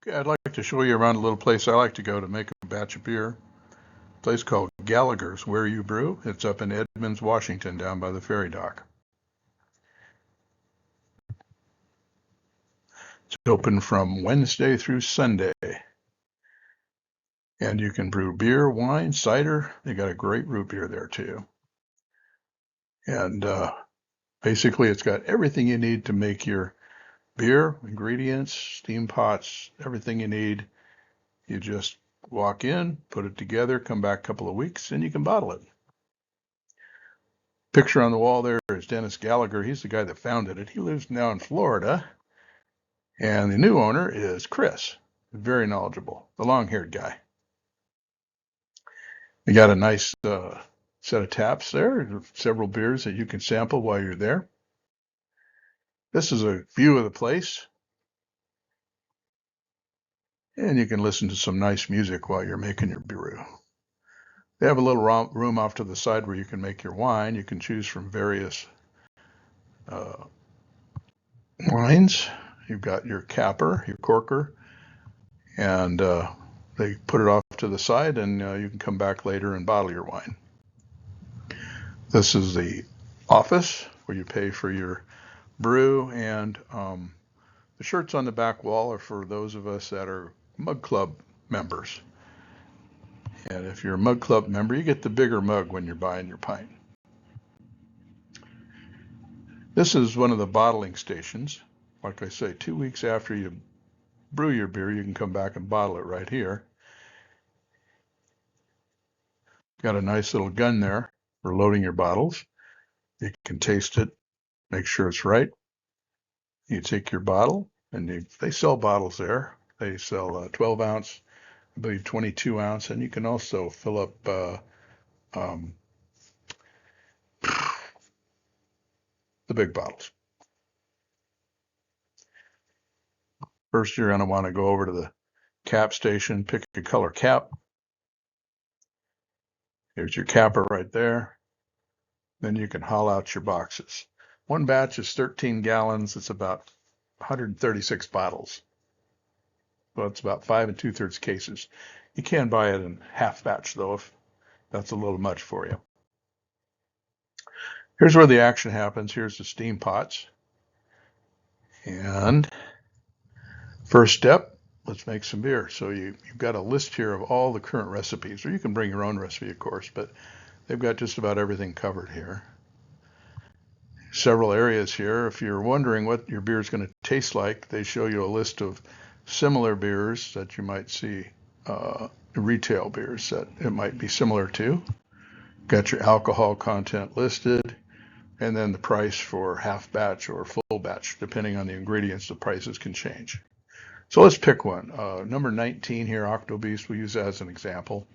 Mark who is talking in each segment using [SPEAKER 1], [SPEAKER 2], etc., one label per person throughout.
[SPEAKER 1] Okay, I'd like to show you around a little place I like to go to make a batch of beer. A place called Gallaghers, where you brew. It's up in Edmonds, Washington, down by the ferry dock. It's open from Wednesday through Sunday. And you can brew beer, wine, cider. They got a great root beer there too. And basically, it's got everything you need to make your beer, ingredients, steam pots, everything you need. You just walk in, put it together, come back a couple of weeks, and you can bottle it. Picture on the wall there is Dennis Gallagher. He's the guy that founded it. He lives now in Florida. And the new owner is Chris, very knowledgeable, the long-haired guy. You got a nice set of taps there, several beers that you can sample while you're there. This is a view of the place. And you can listen to some nice music while you're making your brew. They have a little room off to the side where you can make your wine. You can choose from various wines. You've got your capper, your corker, and they put it off to the side, and you can come back later and bottle your wine. This is the office where you pay for your brew, and the shirts on the back wall are for those of us that are Mug Club members. And if you're a Mug Club member, you get the bigger mug when you're buying your pint. This is one of the bottling stations. Like I say, 2 weeks after you brew your beer, you can come back and bottle it right here. Got a nice little gun there for loading your bottles. You can taste it, make sure it's right. You take your bottle, and they sell bottles there. They sell 12 ounce, I believe 22 ounce, and you can also fill up the big bottles. First, you're going to want to go over to the cap station, pick a color cap. Here's your capper right there. Then you can haul out your boxes. One batch is 13 gallons. It's about 136 bottles. Well, it's about 5 2/3 cases. You can buy it in half batch, though, if that's a little much for you. Here's where the action happens. Here's the steam pots. And first step, let's make some beer. So you've got a list here of all the current recipes, or you can bring your own recipe, of course, but they've got just about everything covered here. Several areas here. If you're wondering what your beer is going to taste like, they show you a list of similar beers that you might see, retail beers that it might be similar to. Got your alcohol content listed, and then the price for half batch or full batch. Depending on the ingredients, the prices can change. So let's pick one. Number 19 here, Octobeast, we'll use that as an example.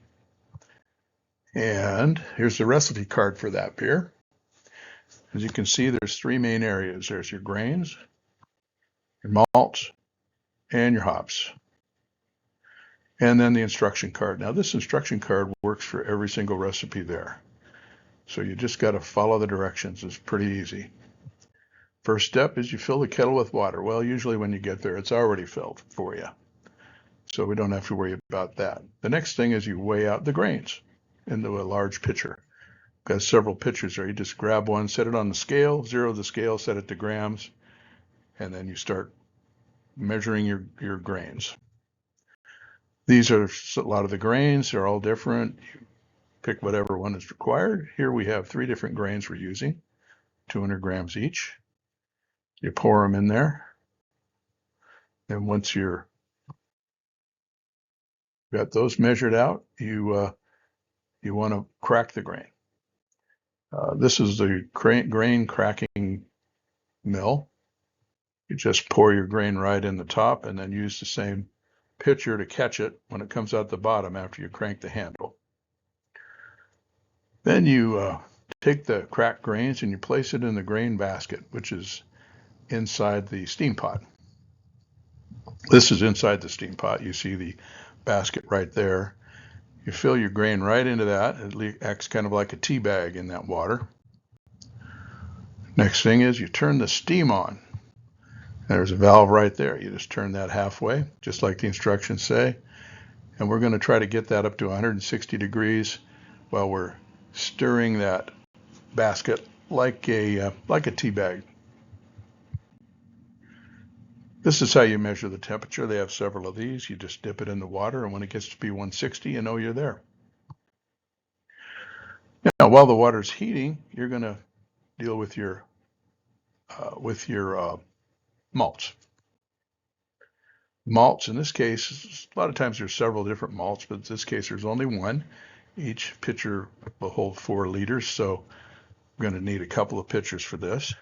[SPEAKER 1] And here's the recipe card for that beer. As you can see, there's three main areas. There's your grains, your malts, and your hops. And then the instruction card. Now this instruction card works for every single recipe there. So you just got to follow the directions. It's pretty easy. First step is you fill the kettle with water. Well, usually when you get there, it's already filled for you. So we don't have to worry about that. The next thing is you weigh out the grains into a large pitcher. Got several pitchers there. You just grab one, set it on the scale, zero the scale, set it to grams, and then you start measuring your grains. These are a lot of the grains. They're all different. You pick whatever one is required. Here we have 3 different grains we're using, 200 grams each. You pour them in there. And once you're got those measured out, you want to crack the grain. This is the grain cracking mill. You just pour your grain right in the top and then use the same pitcher to catch it when it comes out the bottom after you crank the handle. Then you take the cracked grains and you place it in the grain basket, which is inside the steam pot. This is inside the steam pot. You see the basket right there. You fill your grain right into that. It acts kind of like a tea bag in that water. Next thing is you turn the steam on. There's a valve right there. You just turn that halfway, just like the instructions say. And we're going to try to get that up to 160 degrees while we're stirring that basket like a tea bag. This is how you measure the temperature. They have several of these. You just dip it in the water, and when it gets to be 160, you know you're there. Now, while the water's heating, you're going to deal with your malts. Malts, in this case, a lot of times there's several different malts, but in this case there's only one. Each pitcher will hold 4 liters, so we're going to need a couple of pitchers for this.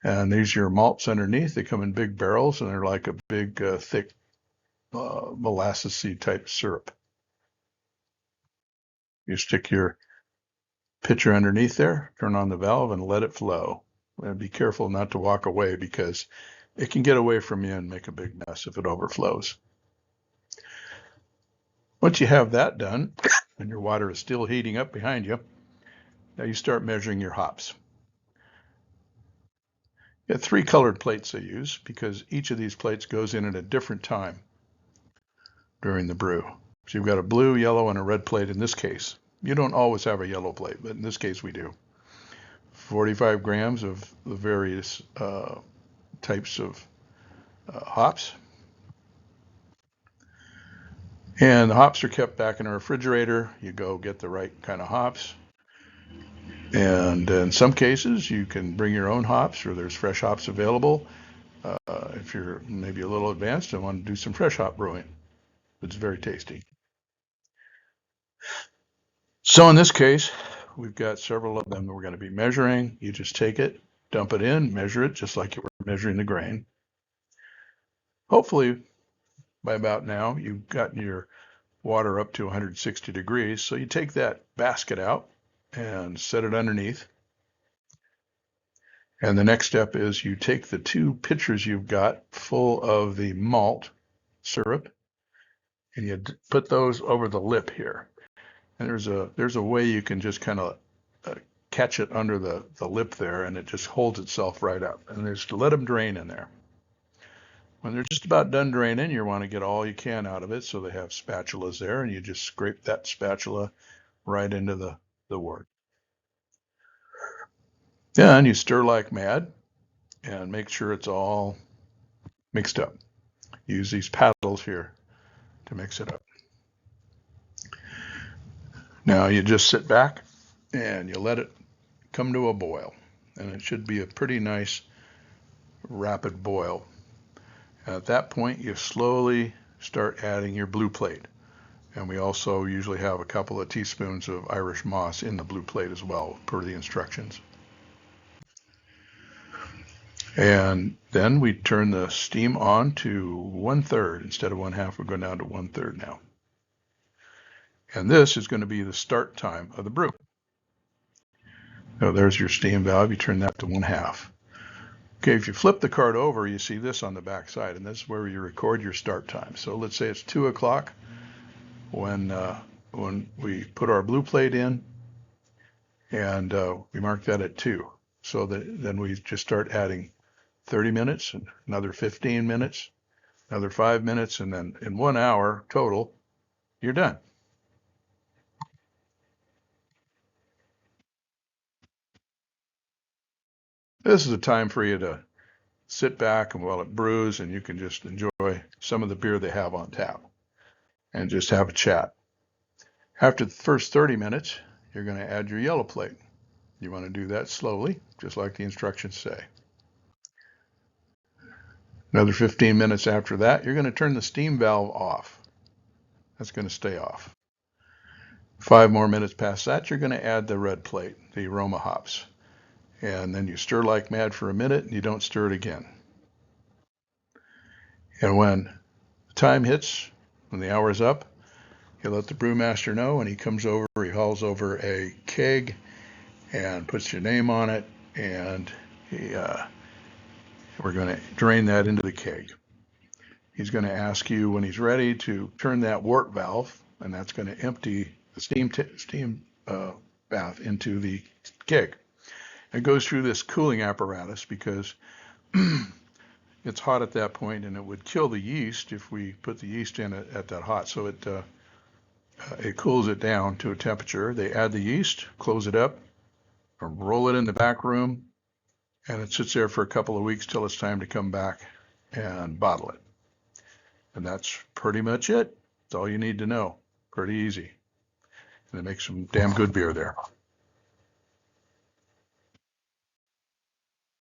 [SPEAKER 1] And these are your malts underneath. They come in big barrels, and they're like a big, thick, molassesy type syrup. You stick your pitcher underneath there, turn on the valve, and let it flow. And be careful not to walk away because it can get away from you and make a big mess if it overflows. Once you have that done, and your water is still heating up behind you, now you start measuring your hops. You have 3 colored plates they use because each of these plates goes in at a different time during the brew. So you've got a blue, yellow, and a red plate in this case. You don't always have a yellow plate, but in this case we do. 45 grams of the various types of hops. And the hops are kept back in a refrigerator. You go get the right kind of hops. And in some cases, you can bring your own hops, or there's fresh hops available. If you're maybe a little advanced and want to do some fresh hop brewing, it's very tasty. So in this case, we've got several of them that we're going to be measuring. You just take it, dump it in, measure it just like you were measuring the grain. Hopefully, by about now, you've gotten your water up to 160 degrees. So you take that basket out and set it underneath. And the next step is you take the 2 pitchers you've got full of the malt syrup, and you put those over the lip here. And there's a way you can just kind of catch it under the lip there, and it just holds itself right up. And just let them drain in there. When they're just about done draining, you want to get all you can out of it. So they have spatulas there, and you just scrape that spatula right into the wort. Then you stir like mad and make sure it's all mixed up. Use these paddles here to mix it up. Now you just sit back and you let it come to a boil. And it should be a pretty nice rapid boil. At that point, you slowly start adding your blue plate. And we also usually have a couple of teaspoons of Irish moss in the blue plate as well, per the instructions. And then we turn the steam on to 1/3 instead of 1/2. We're going down to 1/3 now. And this is going to be the start time of the brew. So there's your steam valve. You turn that to 1/2. Okay, if you flip the card over, you see this on the back side, and this is where you record your start time. So let's say it's 2 o'clock when we put our blue plate in, and we mark that at 2. So then we just start adding 30 minutes, another 15 minutes, another 5 minutes, and then in 1 hour total, you're done. This is a time for you to sit back and while it brews, and you can just enjoy some of the beer they have on tap and just have a chat. After the first 30 minutes, you're going to add your yellow plate. You want to do that slowly, just like the instructions say. Another 15 minutes after that, you're going to turn the steam valve off. That's going to stay off. 5 more minutes past that, you're going to add the red plate, the aroma hops. And then you stir like mad for a minute, and you don't stir it again. And when time hits, when the hour is up, you let the brewmaster know, and he comes over, he hauls over a keg and puts your name on it, and we're going to drain that into the keg. He's going to ask you when he's ready to turn that wort valve, and that's going to empty the steam bath into the keg. It goes through this cooling apparatus because It's hot at that point, and it would kill the yeast if we put the yeast in at that hot. So it cools it down to a temperature. They add the yeast, close it up, roll it in the back room, and it sits there for a couple of weeks till it's time to come back and bottle it. And that's pretty much it. That's all you need to know. Pretty easy. And it makes some damn good beer there.